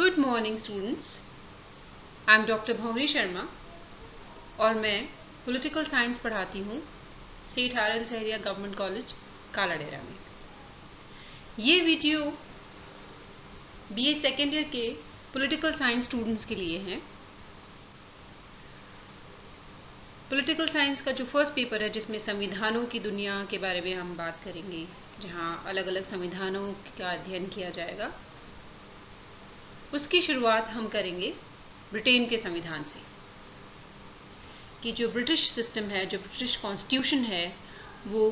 Good morning students, I am doctor Bhanwari Sharma और मैं political science पढ़ाती हूँ सेठ RL. Sahariya government college Kaladera में। ये वीडियो बीए सेकेंड ईयर के पॉलिटिकल साइंस स्टूडेंट्स के लिए हैं। पॉलिटिकल साइंस का जो फर्स्ट पेपर है, जिसमें संविधानों की दुनिया के बारे में हम बात करेंगे, जहाँ अलग अलग संविधानों का अध्ययन किया जाएगा, उसकी शुरुआत हम करेंगे ब्रिटेन के संविधान से कि जो ब्रिटिश सिस्टम है, जो ब्रिटिश कॉन्स्टिट्यूशन है, वो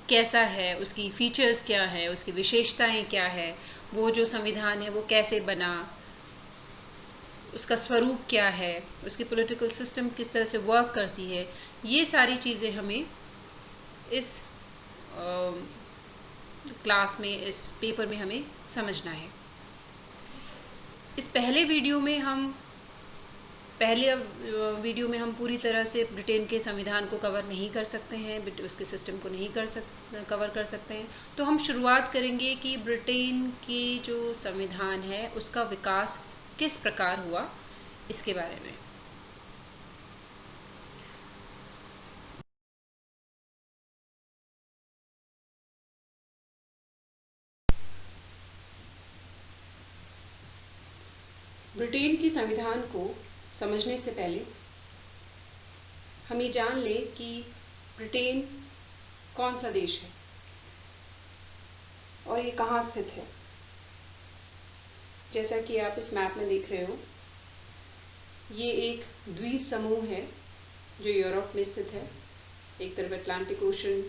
कैसा है, उसकी फीचर्स क्या है, उसकी विशेषताएं क्या है, वो जो संविधान है वो कैसे बना, उसका स्वरूप क्या है, उसकी पॉलिटिकल सिस्टम किस तरह से वर्क करती है, ये सारी चीज़ें हमें इस क्लास में, इस पेपर में हमें समझना है। इस पहले वीडियो में हम पूरी तरह से ब्रिटेन के संविधान को कवर नहीं कर सकते हैं, उसके सिस्टम को नहीं कवर कर सकते हैं। तो हम शुरुआत करेंगे कि ब्रिटेन के जो संविधान है उसका विकास किस प्रकार हुआ, इसके बारे में। ब्रिटेन के संविधान को समझने से पहले हम ये जान लें कि ब्रिटेन कौन सा देश है और ये कहाँ स्थित है। जैसा कि आप इस मैप में देख रहे हो, ये एक द्वीप समूह है जो यूरोप में स्थित है। एक तरफ अटलांटिक ओशन,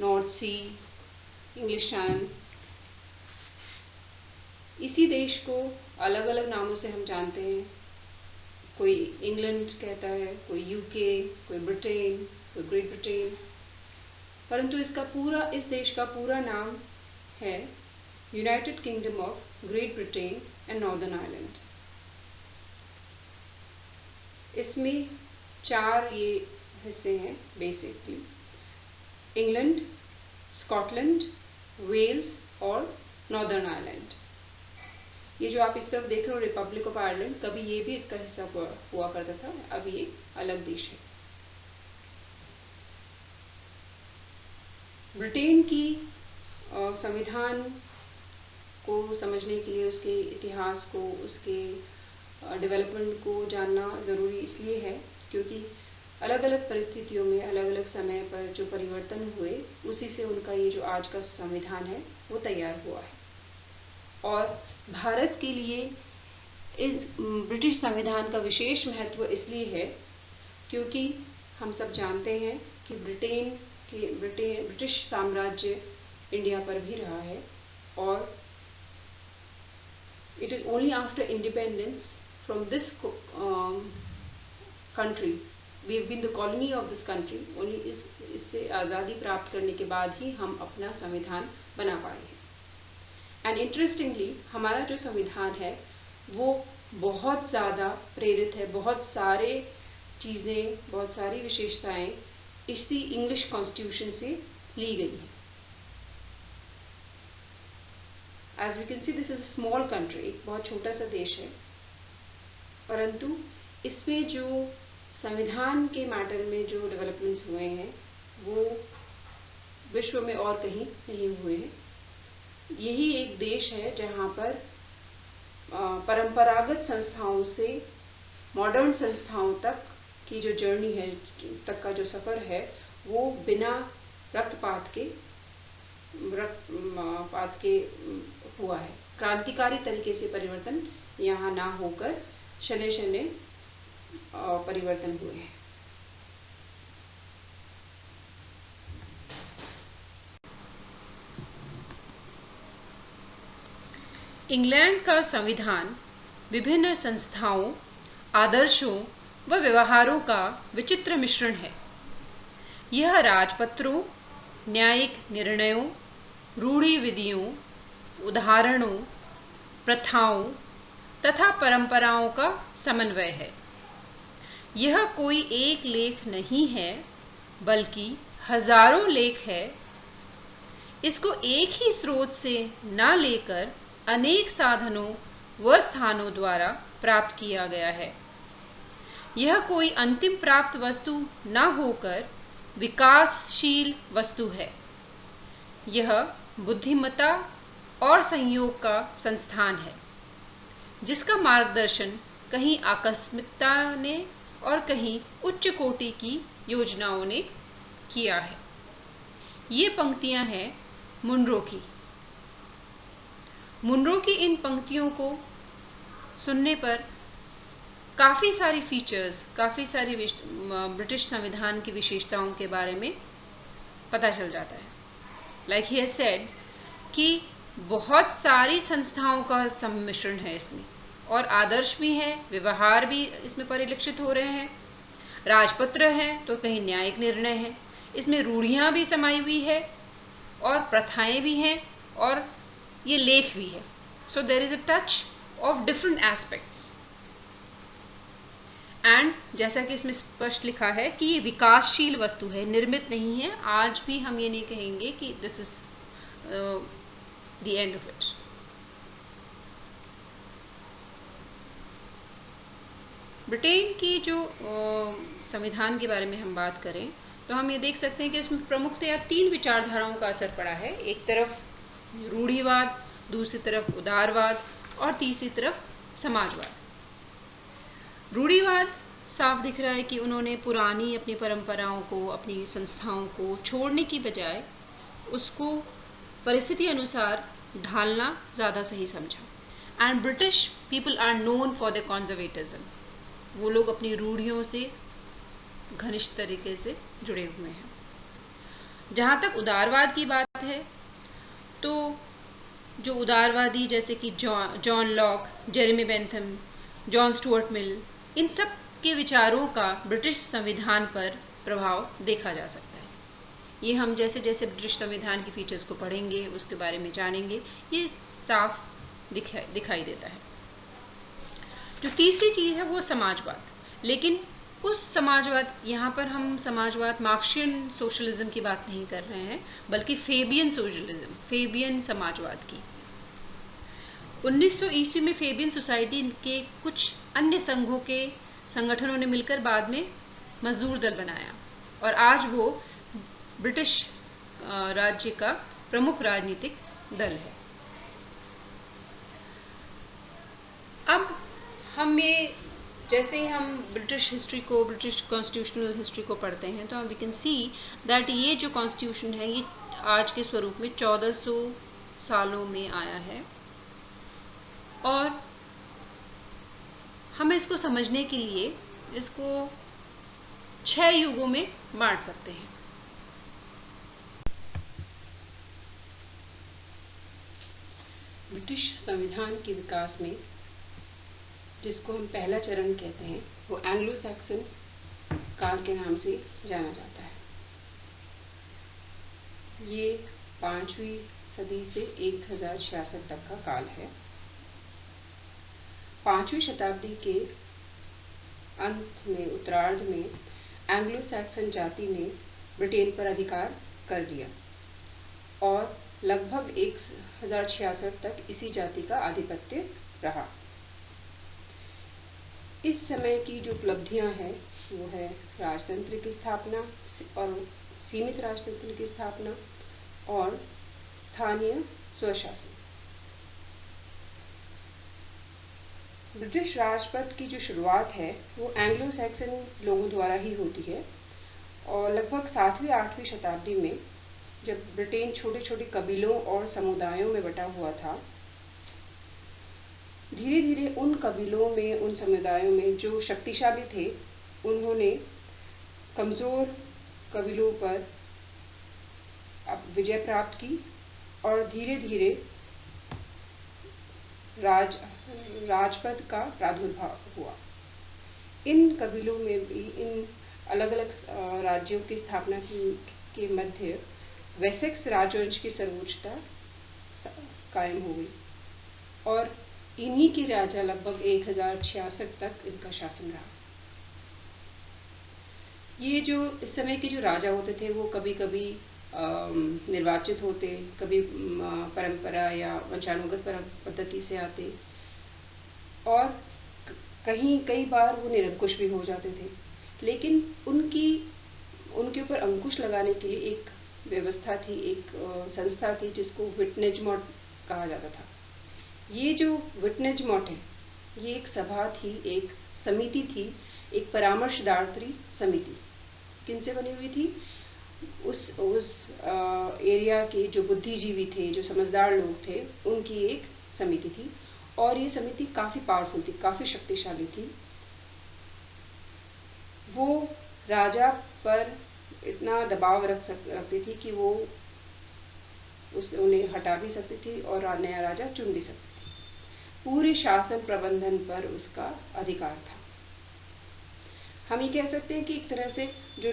नॉर्थ सी, इंग्लिश चैनल। इसी देश को अलग अलग नामों से हम जानते हैं। कोई इंग्लैंड कहता है, कोई यूके, कोई ब्रिटेन, कोई ग्रेट ब्रिटेन, परंतु इस देश का पूरा नाम है United kingdom of great Britain and northern Ireland. इसमें 4 ये हिस्से हैं बेसिकली: इंग्लैंड, स्कॉटलैंड, वेल्स और नॉर्दर्न आयरलैंड। ये जो आप इस तरफ देख रहे हो, रिपब्लिक ऑफ आयरलैंड, कभी ये भी इसका हिस्सा हुआ करता था, अब ये अलग देश है। ब्रिटेन की संविधान को समझने के लिए उसके इतिहास को, उसके डेवलपमेंट को जानना ज़रूरी इसलिए है क्योंकि अलग अलग परिस्थितियों में, अलग अलग समय पर जो परिवर्तन हुए, उसी से उनका ये जो आज का संविधान है वो तैयार हुआ है। और भारत के लिए इस ब्रिटिश संविधान का विशेष महत्व इसलिए है क्योंकि हम सब जानते हैं कि ब्रिटिश साम्राज्य इंडिया पर भी रहा है और it is only after independence from this country, we have been the colony of this country, only इससे आज़ादी प्राप्त करने के बाद ही हम अपना संविधान बना पाए हैं। एंड इंटरेस्टिंगली, हमारा जो संविधान है वो बहुत ज़्यादा प्रेरित है, बहुत सारी विशेषताएं इसी इंग्लिश कॉन्स्टिट्यूशन से ली गई हैं। As we can see, this is a small country, एक बहुत छोटा सा देश है, परंतु इसमें जो संविधान के मैटर में जो डेवलपमेंट्स हुए हैं वो विश्व में और कहीं नहीं हुए हैं। यही एक देश है जहाँ पर परंपरागत संस्थाओं से मॉडर्न संस्थाओं तक की जो जर्नी है, तक का जो सफ़र है, वो बिना रक्तपात के हुआ है। क्रांतिकारी तरीके से परिवर्तन यहाँ ना होकर शने शने परिवर्तन हुए हैं। इंग्लैंड का संविधान विभिन्न संस्थाओं, आदर्शों व व्यवहारों का विचित्र मिश्रण है। यह राजपत्रों, न्यायिक निर्णयों, रूढ़ि विधियों, उदाहरणों, प्रथाओं तथा परंपराओं का समन्वय है। यह कोई एक लेख नहीं है, बल्कि हजारों लेख है। इसको एक ही स्रोत से न लेकर अनेक साधनों व स्थानों द्वारा प्राप्त किया गया है। यह कोई अंतिम प्राप्त वस्तु न होकर विकासशील वस्तु है। यह बुद्धिमत्ता और संयोग का संस्थान है, जिसका मार्गदर्शन कहीं आकस्मिकता ने और कहीं उच्च कोटि की योजनाओं ने किया है। ये पंक्तियां हैं मुनरो की। मुनरो की इन पंक्तियों को सुनने पर काफी सारी फीचर्स, काफी सारी ब्रिटिश संविधान की विशेषताओं के बारे में पता चल जाता है। लाइक ही हैज सेड कि बहुत सारी संस्थाओं का सम्मिश्रण है इसमें, और आदर्श भी हैं, व्यवहार भी इसमें परिलक्षित हो रहे हैं, राजपत्र है तो कहीं न्यायिक निर्णय है, इसमें रूढ़ियां भी समाई हुई है और प्रथाएं भी हैं और ये लेख भी है। So there is a touch of different aspects. And जैसा कि इसमें स्पष्ट लिखा है कि ये विकासशील वस्तु है, निर्मित नहीं है। आज भी हम ये नहीं कहेंगे कि this is the end of it. Britain की जो संविधान के बारे में हम बात करें तो हम ये देख सकते हैं कि इसमें प्रमुखतया 3 विचारधाराओं का असर पड़ा है। एक तरफ रूढ़िवाद, दूसरी तरफ उदारवाद और तीसरी तरफ समाजवाद। रूढ़िवाद साफ दिख रहा है कि उन्होंने पुरानी अपनी परंपराओं को, अपनी संस्थाओं को छोड़ने की बजाय उसको परिस्थिति अनुसार ढालना ज्यादा सही समझा। And British people are known for the conservatism. वो लोग अपनी रूढ़ियों से घनिष्ठ तरीके से जुड़े हुए हैं। जहां तक उदारवाद की बात है तो जो उदारवादी जैसे कि John Locke, Jeremy Bentham, John Stuart Mill, इन सब के विचारों का ब्रिटिश संविधान पर प्रभाव देखा जा सकता है। ये हम जैसे जैसे ब्रिटिश संविधान की फीचर्स को पढ़ेंगे, उसके बारे में जानेंगे, ये साफ दिखाई देता है। जो तीसरी चीज है वो समाजवाद। लेकिन उस समाजवाद, यहाँ पर हम समाजवाद मार्क्सियन सोशलिज्म की बात नहीं कर रहे हैं, बल्कि फेबियन सोशलिज्म, फेबियन समाजवाद की। 1900 ईस्वी में फेबियन सोसाइटी के कुछ अन्य संगठनों ने मिलकर बाद में मजदूर दल बनाया और आज वो ब्रिटिश राज्य का प्रमुख राजनीतिक दल है। अब हम ये जैसे ही हम ब्रिटिश हिस्ट्री को, ब्रिटिश कॉन्स्टिट्यूशनल हिस्ट्री को पढ़ते हैं तो वी कैन सी दैट ये जो कॉन्स्टिट्यूशन है ये आज के स्वरूप में 1400 सालों में आया है और हम इसको समझने के लिए इसको 6 युगों में बांट सकते हैं। ब्रिटिश संविधान के विकास में जिसको हम पहला चरण कहते हैं वो एंग्लो सैक्सन काल के नाम से जाना जाता है। ये 5वीं सदी से 1066 तक का काल है। 5वीं शताब्दी के अंत में, उत्तरार्ध में एंग्लो सैक्सन जाति ने ब्रिटेन पर अधिकार कर लिया और लगभग 1066 तक इसी जाति का आधिपत्य रहा। इस समय की जो उपलब्धियां हैं वो है राजतंत्र की स्थापना और सीमित राजतंत्र की स्थापना और स्थानीय स्वशासन। ब्रिटिश राजपथ की जो शुरुआत है वो एंग्लो सैक्सन लोगों द्वारा ही होती है और लगभग 7वीं-8वीं शताब्दी में जब ब्रिटेन छोटे छोटे कबीलों और समुदायों में बटा हुआ था, धीरे धीरे उन कबीलों में, उन समुदायों में जो शक्तिशाली थे, उन्होंने कमजोर कबीलों पर विजय प्राप्त की और धीरे धीरे राजपद का प्रादुर्भाव हुआ। इन कबीलों में भी, इन अलग अलग राज्यों की स्थापना के मध्य वेसेक्स राजवंश की सर्वोच्चता कायम हो गई और इन्हीं के राजा लगभग 1066 तक इनका शासन रहा। ये जो इस समय के जो राजा होते थे वो कभी कभी निर्वाचित होते, कभी परंपरा या वंशानुगत पद्धति से आते और कहीं कई बार वो निरंकुश भी हो जाते थे, लेकिन उनके ऊपर अंकुश लगाने के लिए एक व्यवस्था थी, एक संस्था थी जिसको विटनेजमॉट कहा जाता था। ये जो विटनेजमॉट है, ये एक सभा थी, एक समिति थी, एक परामर्शदात्री समिति। किनसे बनी हुई थी? उस एरिया के जो बुद्धिजीवी थे, जो समझदार लोग थे, उनकी एक समिति थी। और ये समिति काफी पावरफुल थी, काफी शक्तिशाली थी। वो राजा पर इतना दबाव रखती थी कि वो उन्हें हटा भी सकती थी और नया राजा चुन भी सकती थी। पूरे शासन प्रबंधन पर उसका अधिकार था। हम ये कह सकते हैं कि एक तरह से जो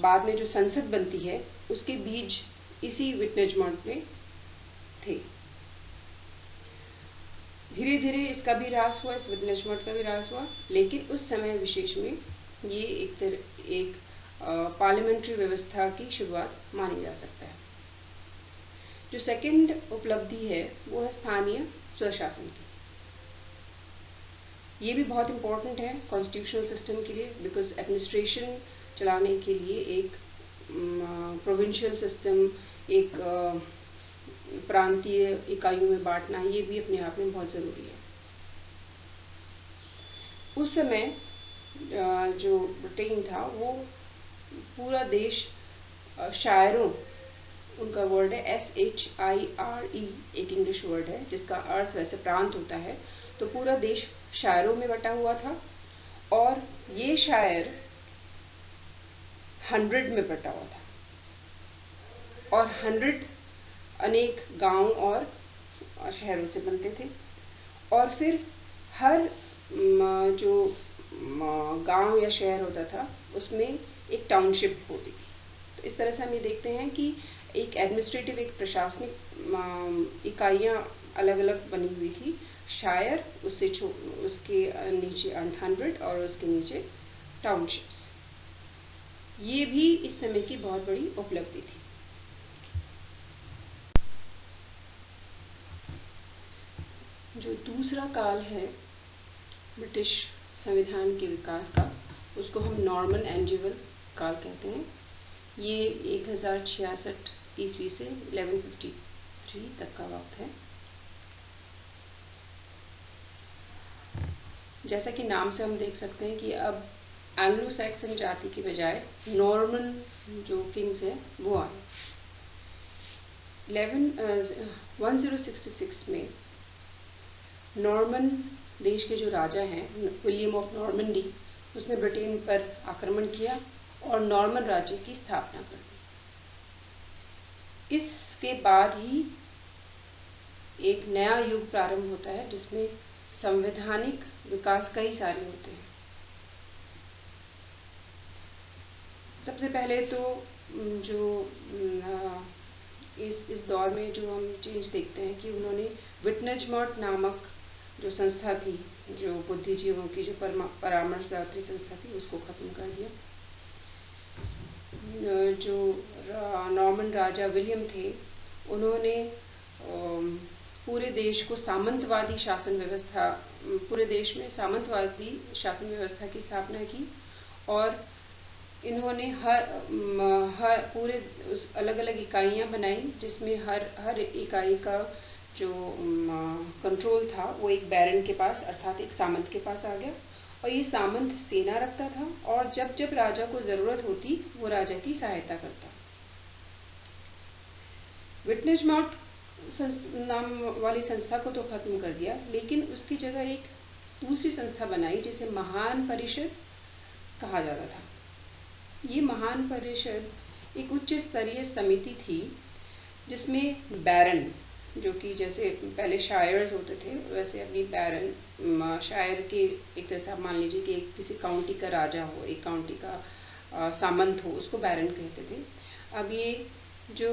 बाद में जो संसद बनती है, उसके बीज इसी विटनेजमॉट में थे। धीरे धीरे इसका भी ह्रास हुआ, इस विटनेजमॉट का भी ह्रास हुआ, लेकिन उस समय विशेष में ये एक पार्लियामेंट्री व्यवस्था की शुरुआत मानी जा सकता है। जो सेकंड उपलब्धि है वो है स्थानीय स्वशासन की। ये भी बहुत इंपॉर्टेंट है कॉन्स्टिट्यूशनल सिस्टम के लिए, बिकॉज एडमिनिस्ट्रेशन चलाने के लिए एक प्रोविंशियल सिस्टम, एक प्रांतीय इकाइयों में बांटना, ये भी अपने आप में बहुत जरूरी है। उस समय जो ब्रिटेन था वो पूरा देश शायरों, उनका वर्ड है SHIRE, एक इंग्लिश वर्ड है जिसका अर्थ वैसे प्रांत होता है, तो पूरा देश शायरों में बटा हुआ था। और ये शायर 100 में बटा हुआ था और 100 अनेक गांव और शहरों से बनते थे। और फिर हर जो गांव या शहर होता था उसमें एक टाउनशिप होती थी। तो इस तरह से हम ये देखते हैं कि एक एडमिनिस्ट्रेटिव, एक प्रशासनिक इकाइयां अलग अलग बनी हुई थी। शायर, उसके नीचे 100 और उसके नीचे टाउनशिप्स। ये भी इस समय की बहुत बड़ी उपलब्धि थी। जो दूसरा काल है ब्रिटिश संविधान के विकास का, उसको हम नॉर्मन एंजिवल काल कहते हैं। ये 1066 ईस्वी से 1153 तक का वक्त है। जैसा कि नाम से हम देख सकते हैं कि अब एंग्लो सैक्सन जाति की बजाय नॉर्मन जो किंग्स है वो आए। 1066 में नॉर्मन देश के जो राजा हैं, विलियम ऑफ नॉर्मंडी, उसने ब्रिटेन पर आक्रमण किया और नॉर्मन राज्य की स्थापना कर दी। इसके बाद ही एक नया युग प्रारंभ होता है जिसमें संवैधानिक विकास कई सारे होते हैं। सबसे पहले तो जो इस दौर में जो हम चेंज देखते हैं कि उन्होंने विटनेजमॉट नामक जो संस्था थी, जो बुद्धिजीवों की जो परामर्शदात्री संस्था थी, उसको खत्म कर दिया। जो नॉर्मन राजा विलियम थे, उन्होंने पूरे देश को सामंतवादी शासन व्यवस्था, पूरे देश में सामंतवादी शासन व्यवस्था की स्थापना की। और इन्होंने हर पूरे अलग अलग इकाइयां बनाई, जिसमें हर इकाई का जो कंट्रोल था वो एक बैरन के पास, अर्थात एक सामंत के पास आ गया। और ये सामंत सेना रखता था और जब जब राजा को जरूरत होती वो राजा की सहायता करता। विटनेजमॉट नाम वाली संस्था को तो खत्म कर दिया, लेकिन उसकी जगह एक दूसरी संस्था बनाई जिसे महान परिषद कहा जाता था। ये महान परिषद एक उच्च स्तरीय समिति थी जिसमें बैरन, जो कि जैसे पहले शायर्स होते थे वैसे अभी बैरन, शायर के एक तरह से आप मान लीजिए कि किसी काउंटी का राजा हो, एक काउंटी का सामंत हो, उसको बैरन कहते थे। अब ये जो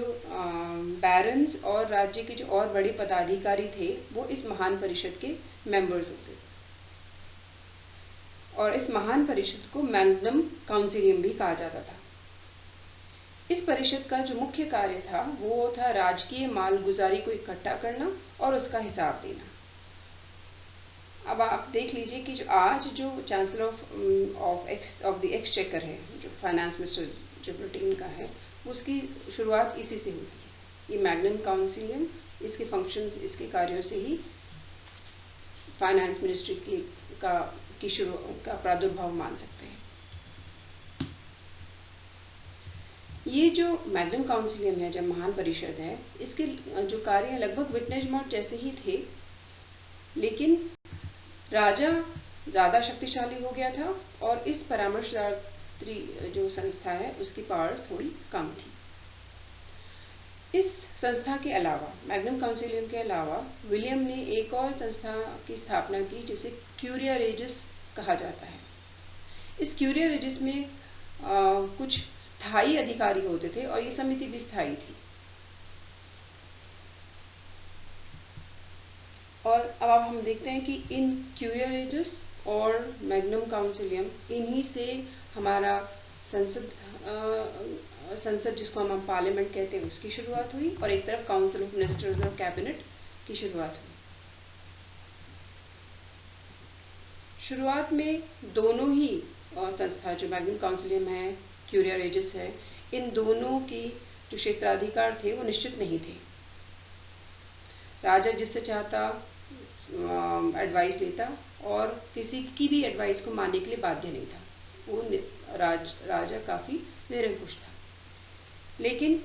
बैरन्स और राज्य के जो और बड़े पदाधिकारी थे वो इस महान परिषद के मेंबर्स होते थे। और इस महान परिषद को मैग्नम काउंसिलियम भी कहा जाता था। इस परिषद का जो मुख्य कार्य था वो था राजकीय मालगुजारी को इकट्ठा करना और उसका हिसाब देना। अब आप देख लीजिए कि जो आज जो चांसलर ऑफ द एक्सचेकर है, जो फाइनेंस मिनिस्टर जो ब्रिटेन का है, उसकी शुरुआत इसी से होती है। ये मैग्नम काउंसिलियम, इसके फंक्शंस, इसके कार्यों से ही फाइनेंस मिनिस्ट्री का प्रादुर्भाव मान सकते हैं। ये जो मैग्नम काउंसिलियम है, जब महान परिषद है, इसके जो कार्य लगभग विटनेस मॉट जैसे ही थे, लेकिन राजा ज्यादा शक्तिशाली हो गया था और इस परामर्शदात्री जो संस्था है उसकी पावर्स थोड़ी कम थी। इस संस्था के अलावा, मैग्नम काउंसिलियम के अलावा, विलियम ने एक और संस्था की स्थापना की जिसे क्यूरिया रेजिस कहा जाता है। इस क्यूरिया रेजिस में कुछ स्थायी अधिकारी होते थे और ये समिति भी स्थायी थी। और अब हम देखते हैं कि इन क्यूरिया रेजिस और मैग्नम काउंसिलियम, इन्हीं से हमारा संसद जिसको हम पार्लियामेंट कहते हैं उसकी शुरुआत हुई, और एक तरफ काउंसिल ऑफ मिनिस्टर्स और कैबिनेट की शुरुआत हुई। शुरुआत में दोनों ही संस्था, जो मैग्नम काउंसिलियम है, क्यूरिया रेजिस है, इन दोनों की जो क्षेत्राधिकार थे वो निश्चित नहीं थे। राजा जिससे चाहता एडवाइस लेता और किसी की भी एडवाइस को मानने के लिए बाध्य नहीं था। वो राजा काफी निरंकुश था। लेकिन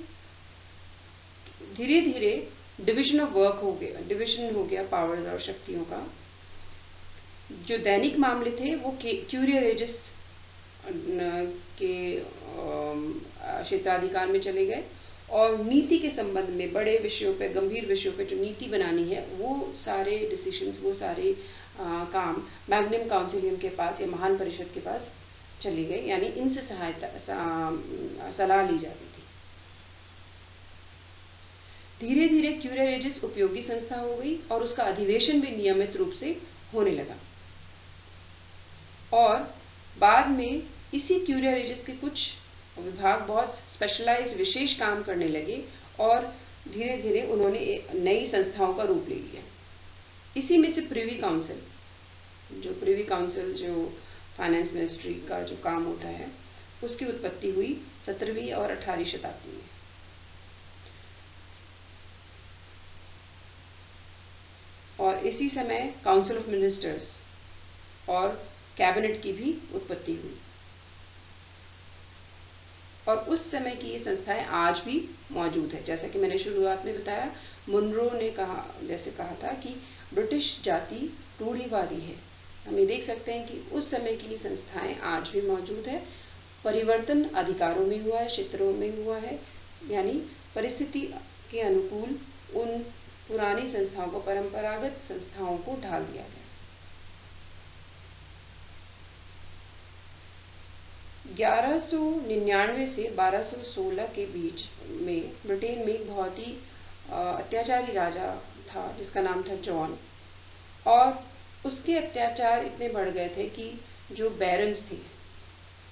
धीरे धीरे डिवीजन ऑफ वर्क हो गया, डिवीजन हो गया पावर्स और शक्तियों का। जो दैनिक मामले थे वो क्यूरिया रेजिस के क्षेत्राधिकार में चले गए, और नीति के संबंध में बड़े विषयों पे, गंभीर विषयों पे जो नीति बनानी है, वो सारे डिसीजंस, वो सारे काम मैग्नम काउंसिलियम के पास या महान परिषद के पास चली गई, यानी इनसे सलाह ली जाती थी। धीरे धीरे क्यूरिया रेजिस उपयोगी संस्था हो गई और उसका अधिवेशन भी नियमित रूप से होने लगा, और बाद में इसी क्यूरिया रेजिस के कुछ विभाग बहुत स्पेशलाइज्ड, विशेष काम करने लगे, और धीरे धीरे उन्होंने नई संस्थाओं का रूप ले लिया। इसी में से प्रिवी काउंसिल, जो फाइनेंस मिनिस्ट्री का जो काम होता है, उसकी उत्पत्ति हुई 17वीं और 18वीं शताब्दी में। और इसी समय काउंसिल ऑफ मिनिस्टर्स और कैबिनेट की भी उत्पत्ति हुई, और उस समय की ये संस्थाएं आज भी मौजूद है। जैसा कि मैंने शुरुआत में बताया, मुनरो ने कहा था कि ब्रिटिश जाति रूढ़िवादी है। हम ये देख सकते हैं कि उस समय की संस्थाएं आज भी मौजूद है। परिवर्तन अधिकारों में हुआ है, क्षेत्रों में हुआ है, यानी परिस्थिति के अनुकूल उन पुरानी संस्थाओं को, परंपरागत संस्थाओं को ढाल दिया गया। 1199 से 1216 के बीच में ब्रिटेन में एक बहुत ही अत्याचारी राजा था जिसका नाम था जॉन, और उसके अत्याचार इतने बढ़ गए थे कि जो बैरन्स थे,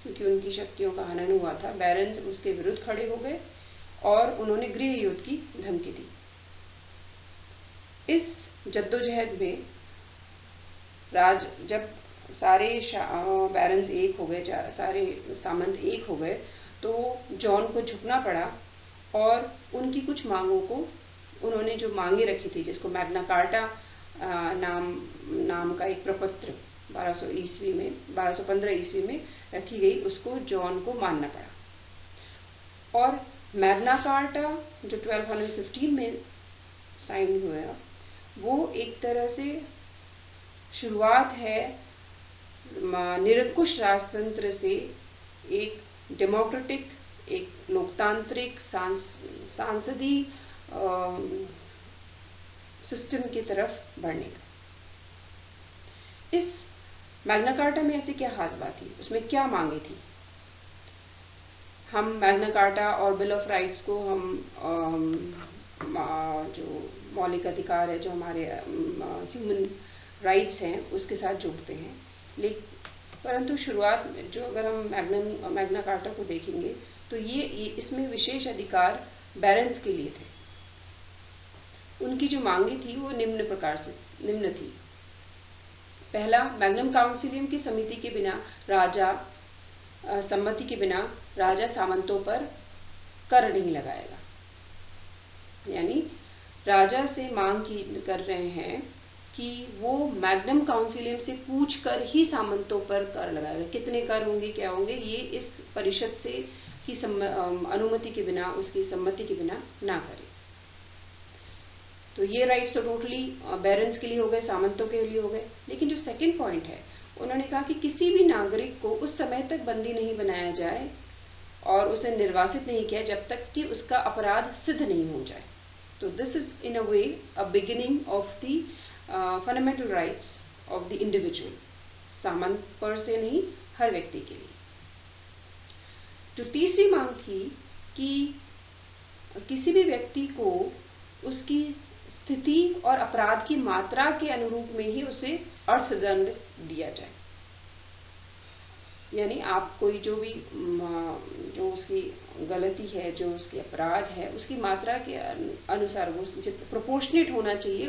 क्योंकि उनकी शक्तियों का हनन हुआ था, बैरन्स उसके विरुद्ध खड़े हो गए और उन्होंने गृह युद्ध की धमकी दी। इस जद्दोजहद में जब सारे बैरन्स एक हो गए, सारे सामंत एक हो गए, तो जॉन को झुकना पड़ा, और उनकी कुछ मांगों को, उन्होंने जो मांगे रखी थी, जिसको मैग्ना कार्टा नाम का एक प्रपत्र 1215 ईस्वी में रखी गई, उसको जॉन को मानना पड़ा। और मैग्ना कार्टा जो 1215 में साइन हुआ, वो एक तरह से शुरुआत है निरंकुश राजतंत्र से एक डेमोक्रेटिक, एक लोकतांत्रिक सांसदीय सिस्टम की तरफ बढ़ने का। इस मैग्ना कार्टा में ऐसी क्या खास बात थी, उसमें क्या मांगे थी? हम मैग्ना कार्टा और बिल ऑफ राइट्स को हम जो मौलिक अधिकार है, जो हमारे ह्यूमन राइट्स हैं, उसके साथ जोड़ते हैं। परंतु शुरुआत में जो, अगर हम मैग्ना कार्टा को देखेंगे तो ये इसमें विशेष अधिकार बैरन्स के लिए थे। उनकी जो मांगे थी वो निम्न थी। पहला, मैग्नम काउंसिलियम की समिति के बिना सम्मति के बिना राजा सामंतों पर कर नहीं लगाएगा। यानी राजा से मांग कर रहे हैं कि वो मैग्नम काउंसिलियम से पूछकर ही सामंतों पर कर लगाएगा। कितने कर होंगे, क्या होंगे, ये इस परिषद से की अनुमति के बिना, उसकी सम्मति के बिना ना करे। तो ये राइट्स तो टोटली बैरन्स के लिए हो गए, सामंतों के लिए हो गए। लेकिन जो सेकंड पॉइंट है, उन्होंने कहा कि किसी भी नागरिक को उस समय तक बंदी नहीं बनाया जाए और उसे निर्वासित नहीं किया जब तक कि उसका अपराध सिद्ध नहीं हो जाए। तो this is in a way a beginning of the fundamental rights of the individual, सामंत पर से नहीं, हर व्यक्ति के लिए। जो तीसरी मांग थी कि किसी भी व्यक्ति को उसकी स्थिति और अपराध की मात्रा के अनुरूप में ही उसे अर्थदंड दिया जाए। यानी आप कोई जो भी जो उसकी गलती है, जो उसकी अपराध है, उसकी मात्रा के अनुसार वो प्रोपोर्शनेट होना चाहिए।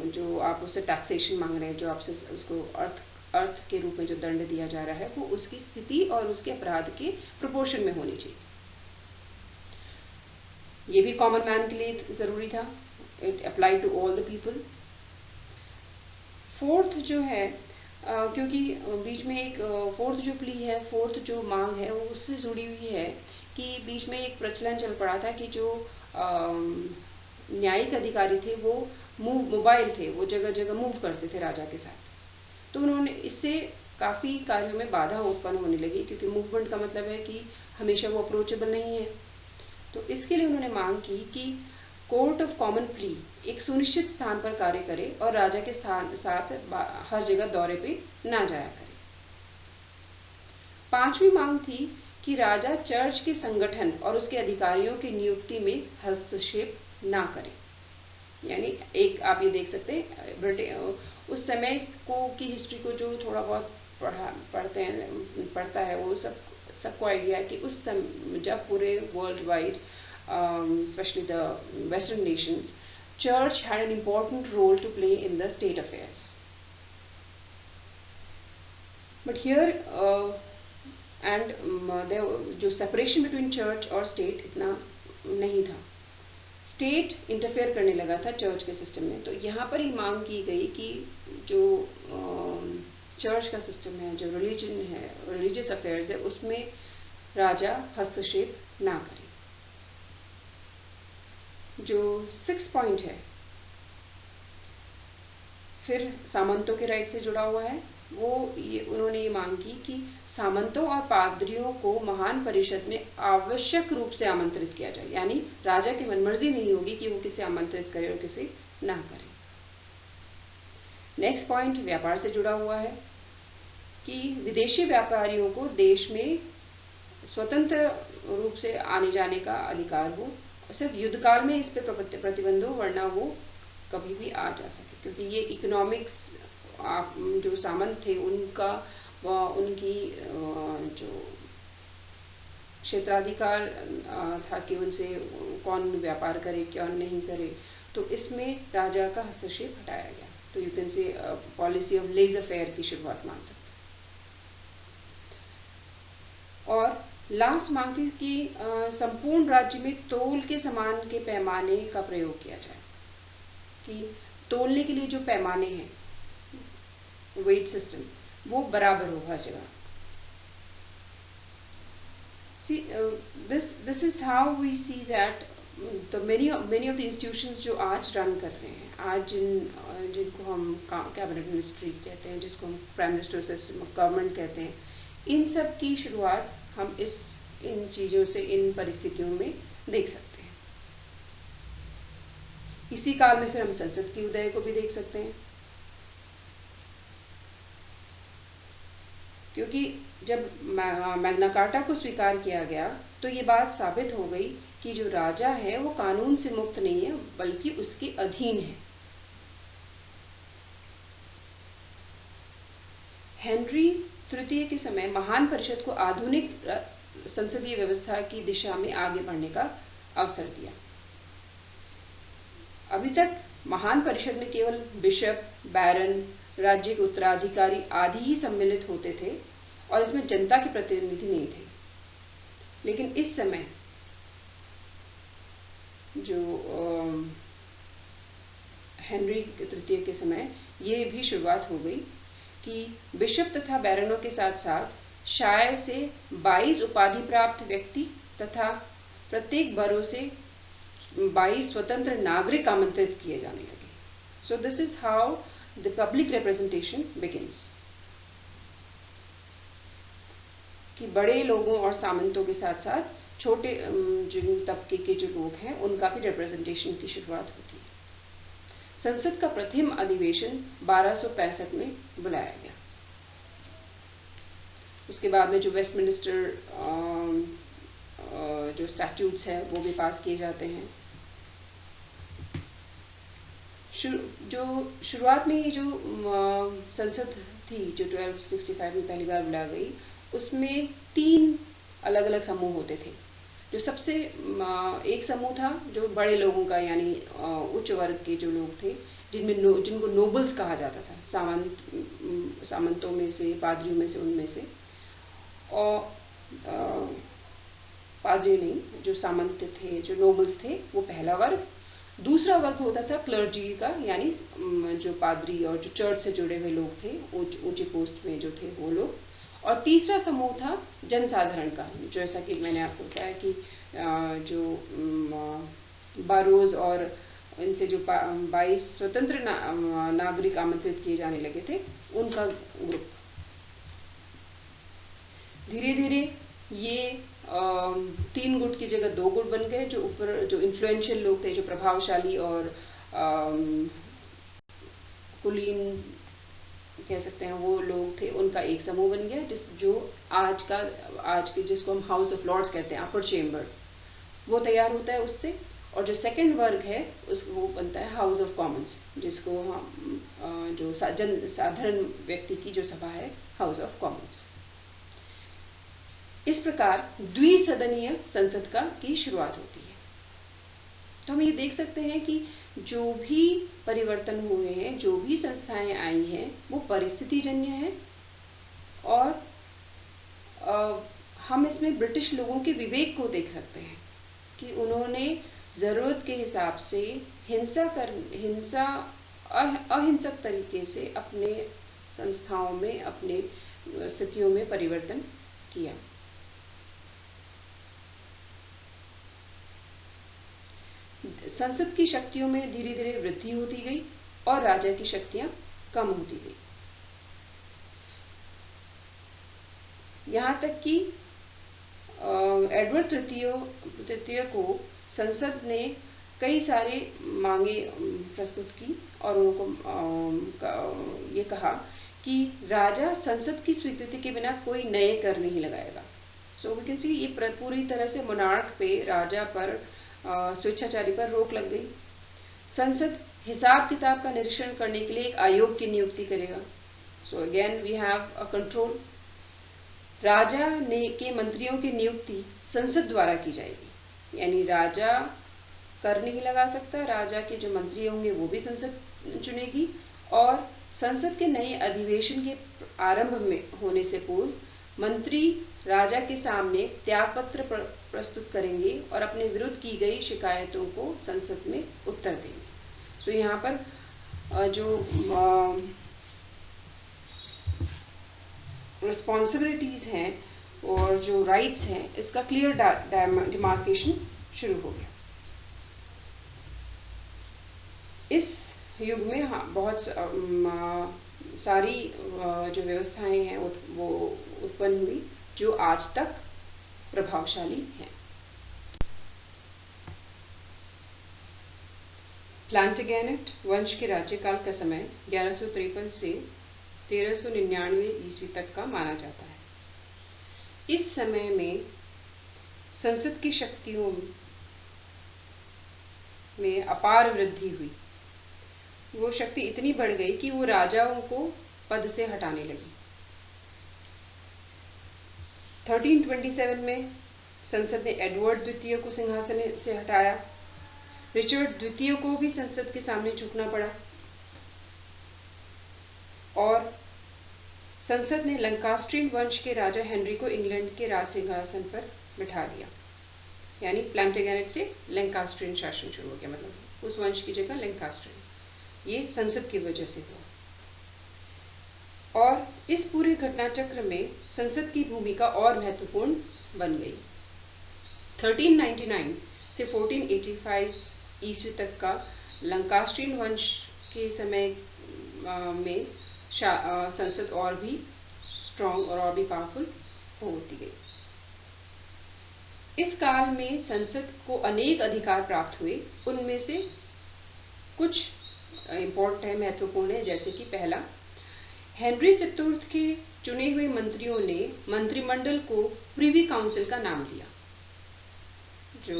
जो आप उससे टैक्सेशन मांग रहे हैं, जो आपसे उसको अर्थ के रूप में जो दंड दिया जा रहा है, वो उसकी स्थिति और उसके अपराध के प्रोपोर्शन में होनी चाहिए। ये भी कॉमन मैन के लिए जरूरी था। It apply to all the people. Fourth जो है, क्योंकि बीच में एक फोर्थ जो प्ली है, फोर्थ जो मांग है, वो उससे जुड़ी हुई है कि बीच में एक प्रचलन चल पड़ा था कि जो न्यायिक अधिकारी थे वो मोबाइल थे, वो जगह जगह मूव करते थे राजा के साथ। तो उन्होंने इससे काफी कार्यों में बाधा उत्पन्न होने लगी, क्योंकि मूवमेंट का मतलब है कि हमेशा वो अप्रोचेबल नहीं है। तो इसके लिए उन्होंने मांग की कि कोर्ट ऑफ कॉमन प्ली एक सुनिश्चित स्थान पर कार्य करे और राजा के साथ हर जगह दौरे पे ना जाया करे। पांचवी मांग थी कि राजा चर्च के संगठन और उसके अधिकारियों की नियुक्ति में हस्तक्षेप ना करे। यानी एक आप ये देख सकते हैं, उस समय की हिस्ट्री को जो थोड़ा बहुत पढ़ता है वो सबको आइडिया है कि उस समय जब पूरे world wide, especially the Western nations, church had an important role to play in the state affairs. But here, there जो separation between church और state इतना नहीं था। स्टेट इंटरफेयर करने लगा था चर्च के सिस्टम में। तो यहाँ पर ही मांग की गई कि जो चर्च का सिस्टम है, जो रिलीजन है, रिलीजियस अफेयर्स है, उसमें राजा हस्तक्षेप ना करे। जो 6 पॉइंट है, फिर सामंतों के राइट से जुड़ा हुआ है। उन्होंने ये मांग की कि सामंतों और पादरियों को महान परिषद में आवश्यक रूप से आमंत्रित किया जाए। यानी राजा की मनमर्जी नहीं होगी कि वो किसे आमंत्रित करे और किसे ना करे। नेक्स्ट पॉइंट व्यापार से जुड़ा हुआ है कि विदेशी व्यापारियों को देश में स्वतंत्र रूप से आने जाने का अधिकार हो, सिर्फ युद्ध काल में इस पे प्रतिबंध हो, वरना वो कभी भी आ जा सके। क्योंकि ये इकोनॉमिक्स, जो सामंत थे उनकी जो क्षेत्राधिकार था कि उनसे कौन व्यापार करे, कौन नहीं करे, तो इसमें राजा का हस्तक्षेप हटाया गया। तो you can say policy of laissez faire की शुरुआत मान सकते। और लास्ट मांग थी कि संपूर्ण राज्य में तोल के समान के पैमाने का प्रयोग किया जाए। कि तोलने के लिए जो पैमाने हैं, वेट सिस्टम, वो बराबर हो हर जगह। This is how we see that the many of the institutions जो आज रन कर रहे हैं, आज जिनको हम कैबिनेट मिनिस्ट्री कहते हैं, जिसको हम prime minister system of government कहते हैं, इन सब की शुरुआत हम इन चीजों से, इन परिस्थितियों में देख सकते हैं। इसी काल में फिर हम संसद की उदय को भी देख सकते हैं। क्योंकि जब मैग्ना कार्टा को स्वीकार किया गया तो ये बात साबित हो गई कि जो राजा है वो कानून से मुक्त नहीं है, बल्कि उसके अधीन है। हेनरी तृतीय के समय महान परिषद को आधुनिक संसदीय व्यवस्था की दिशा में आगे बढ़ने का अवसर दिया। अभी तक महान परिषद में केवल बिशप, बैरन, राज्य के उत्तराधिकारी आदि ही सम्मिलित होते थे और इसमें जनता के प्रतिनिधि नहीं थे। लेकिन इस समय जो हेनरी तृतीय के समय ये भी शुरुआत हो गई कि बिशप तथा बैरनों के साथ साथ शायर से 22 उपाधि प्राप्त व्यक्ति तथा प्रत्येक बरो से 22 स्वतंत्र नागरिक आमंत्रित किए जाने लगे। So this is how the public representation begins, कि बड़े लोगों और सामंतों के साथ साथ छोटे जिन तबके के जो लोग हैं उनका भी रिप्रेजेंटेशन की शुरुआत होती है। संसद का प्रथम अधिवेशन 1265 में बुलाया गया। उसके बाद में जो वेस्टमिनिस्टर जो स्टैट्यूट्स है वो भी पास किए जाते हैं। जो शुरुआत में ये जो संसद थी जो 1265 में पहली बार बुलाई गई, उसमें 3 अलग अलग समूह होते थे। जो सबसे एक समूह था जो बड़े लोगों का, यानी उच्च वर्ग के जो लोग थे, जिनको नोबल्स कहा जाता था, सामंतों में से, पादरियों में से, उनमें से, और पादरी नहीं, जो सामंत थे, जो नोबल्स थे, वो पहला वर्ग। दूसरा वर्ग होता था क्लर्जी का, यानी जो पादरी और जो चर्च से जुड़े हुए लोग थे, ऊंचे पोस्ट में जो थे वो लोग। और तीसरा समूह था जनसाधारण का, जैसा कि मैंने आपको बताया कि जो बारोज और इनसे जो 22 स्वतंत्र नागरिक आमंत्रित किए जाने लगे थे, उनका ग्रुप। धीरे धीरे ये 3 गुट की जगह 2 गुट बन गए। जो ऊपर जो इन्फ्लुएंशियल लोग थे, जो प्रभावशाली और कुलीन कह सकते हैं वो लोग थे, उनका एक समूह बन गया, जो आज के जिसको हम हाउस ऑफ लॉर्ड्स कहते हैं, अपर चेम्बर, वो तैयार होता है उससे। और जो सेकंड वर्ग है वो बनता है हाउस ऑफ कॉमन्स, जिसको हम जो साधारण व्यक्ति की जो सभा है, हाउस ऑफ कॉमन्स। इस प्रकार द्विसदनीय संसद की शुरुआत होती है। तो हम ये देख सकते हैं कि जो भी परिवर्तन हुए हैं, जो भी संस्थाएं आई हैं, वो परिस्थितिजन्य हैं। और हम इसमें ब्रिटिश लोगों के विवेक को देख सकते हैं कि उन्होंने जरूरत के हिसाब से अहिंसक तरीके से अपने संस्थाओं में, अपने स्थितियों में परिवर्तन किया। संसद की शक्तियों में धीरे धीरे वृद्धि होती गई और राजा की शक्तियां कम होती गई, यहां तक कि एडवर्ड तृतीय को संसद ने कई सारे मांगे प्रस्तुत की और उनको ये कहा कि राजा संसद की स्वीकृति के बिना कोई नए कर नहीं लगाएगा। सो वी कैन सी ये पूरी तरह से मोनार्क पे, राजा पर, स्वेच्छाचारी पर रोक लग गई। संसद हिसाब किताब का निरीक्षण करने के लिए एक आयोग की नियुक्ति करेगा। So again we have a control. राजा के मंत्रियों की नियुक्ति संसद द्वारा की जाएगी, यानी राजा कर नहीं लगा सकता, राजा के जो मंत्री होंगे वो भी संसद चुनेगी। और संसद के नए अधिवेशन के आरंभ में होने से पूर्व मंत्री राजा के सामने त्यागपत्र प्रस्तुत करेंगे और अपने विरुद्ध की गई शिकायतों को संसद में उत्तर देंगे। सो यहाँ पर जो रिस्पॉन्सिबिलिटीज हैं और जो राइट्स हैं, इसका क्लियर डिमार्केशन शुरू हो गया। इस युग में बहुत सारी जो व्यवस्थाएं हैं वो उत्पन्न हुई जो आज तक प्रभावशाली हैं। प्लांटेगेनेट वंश के राज्यकाल का समय 1153 से 1399 ईस्वी तक का माना जाता है। इस समय में संसद की शक्तियों में अपार वृद्धि हुई। वो शक्ति इतनी बढ़ गई कि वो राजाओं को पद से हटाने लगी। 1327 में संसद ने एडवर्ड द्वितीय को सिंहासन से हटाया। रिचर्ड द्वितीय को भी संसद के सामने झुकना पड़ा और संसद ने लंकास्ट्रियन वंश के राजा हेनरी को इंग्लैंड के राज सिंहासन पर बिठा दिया। यानी प्लांटेगेनेट से लंकास्ट्रियन शासन शुरू हो गया, मतलब उस वंश की जगह लंकास्ट्रियन। ये संसद की वजह से हुआ। और इस पूरे घटनाचक्र में संसद की भूमिका और महत्वपूर्ण बन गई। 1399 से 1485 ईस्वी तक का लंकास्ट्रियन वंश के समय में संसद और भी स्ट्रॉन्ग और भी पावरफुल होती गई। इस काल में संसद को अनेक अधिकार प्राप्त हुए। उनमें से कुछ इम्पोर्टेंट है, महत्वपूर्ण है, जैसे कि पहला, हेनरी चतुर्थ के चुने हुए मंत्रियों ने मंत्रिमंडल को प्रिवी काउंसिल का नाम दिया। जो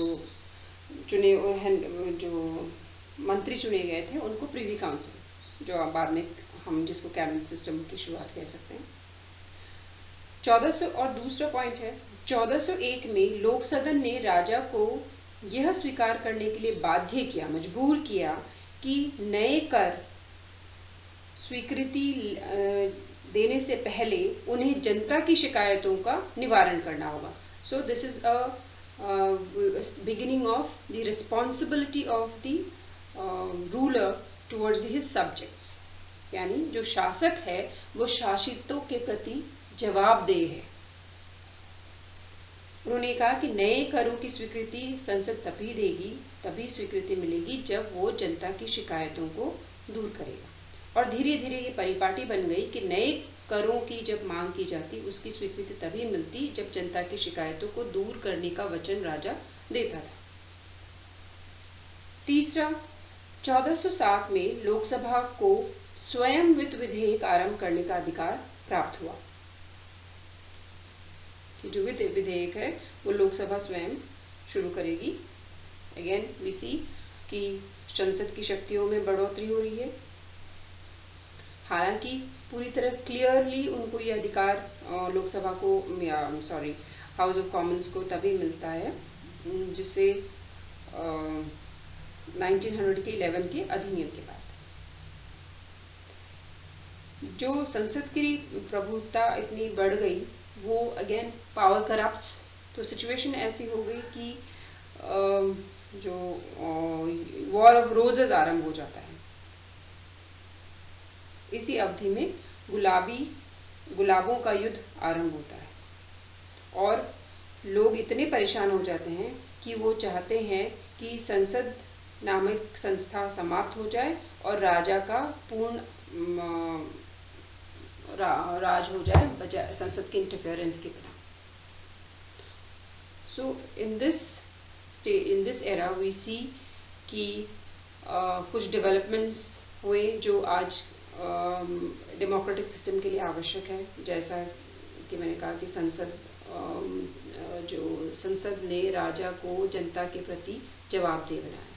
मंत्री चुने गए थे उनको प्रिवी काउंसिल, जो बाद में हम जिसको कैबिनेट सिस्टम की शुरुआत कह सकते हैं। 1400 और दूसरा पॉइंट है, 1401 में लोक सदन ने राजा को यह स्वीकार करने के लिए बाध्य किया, मजबूर किया कि नए कर स्वीकृति देने से पहले उन्हें जनता की शिकायतों का निवारण करना होगा। So this is a beginning of the responsibility of the ruler towards his subjects. यानी जो शासक है वो शासितों के प्रति जवाबदेह है। उन्होंने कहा कि नए करों की स्वीकृति संसद तभी देगी, तभी स्वीकृति मिलेगी जब वो जनता की शिकायतों को दूर करेगा। और धीरे धीरे ये परिपाटी बन गई कि नए करों की जब मांग की जाती उसकी स्वीकृति तभी मिलती जब जनता की शिकायतों को दूर करने का वचन राजा देता था। तीसरा, 1407 में लोकसभा को स्वयं वित्त विधेयक आरंभ करने का अधिकार प्राप्त हुआ। कि जो वित्त विधेयक है वो लोकसभा स्वयं शुरू करेगी। अगेन वी सी कि संसद की शक्तियों में बढ़ोतरी हो रही है। हालांकि पूरी तरह क्लियरली उनको ये अधिकार लोकसभा को हाउस ऑफ कॉमन्स को तभी मिलता है जिससे 1911 के अधिनियम के बाद। जो संसद की प्रभुत्ता इतनी बढ़ गई वो अगेन पावर करप्ट्स, तो सिचुएशन ऐसी हो गई कि जो वॉर ऑफ रोजेस आरंभ हो जाता है। इसी अवधि में गुलाबों का युद्ध आरंभ होता है और लोग इतने परेशान हो जाते हैं कि वो चाहते हैं कि संसद नामक संस्था समाप्त हो जाए और राजा का पूर्ण राज हो जाए बजाय संसद के इंटरफेरेंस के बिना। सो इन दिस एरा वी सी कि कुछ डेवलपमेंट्स हुए जो आज डेमोक्रेटिक सिस्टम के लिए आवश्यक है। जैसा कि मैंने कहा कि संसद ने राजा को जनता के प्रति जवाबदेह बनाया,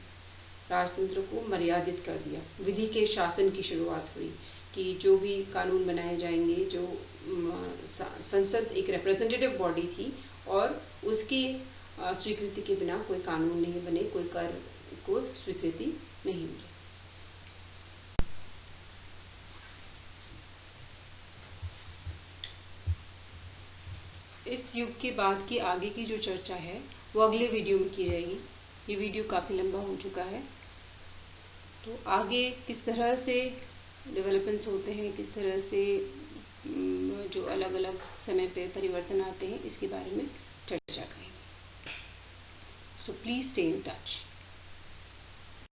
राजतंत्र को मर्यादित कर दिया, विधि के शासन की शुरुआत हुई कि जो भी कानून बनाए जाएंगे, जो संसद एक रिप्रेजेंटेटिव बॉडी थी और उसकी स्वीकृति के बिना कोई कानून नहीं बने, कोई कर को स्वीकृति नहीं मिले। इस युग के बाद की आगे की जो चर्चा है वो अगले वीडियो में की जाएगी। ये वीडियो काफ़ी लंबा हो चुका है, तो आगे किस तरह से डेवलपमेंट्स होते हैं, किस तरह से जो अलग अलग समय पे परिवर्तन आते हैं, इसके बारे में चर्चा करेंगे। So please stay in touch.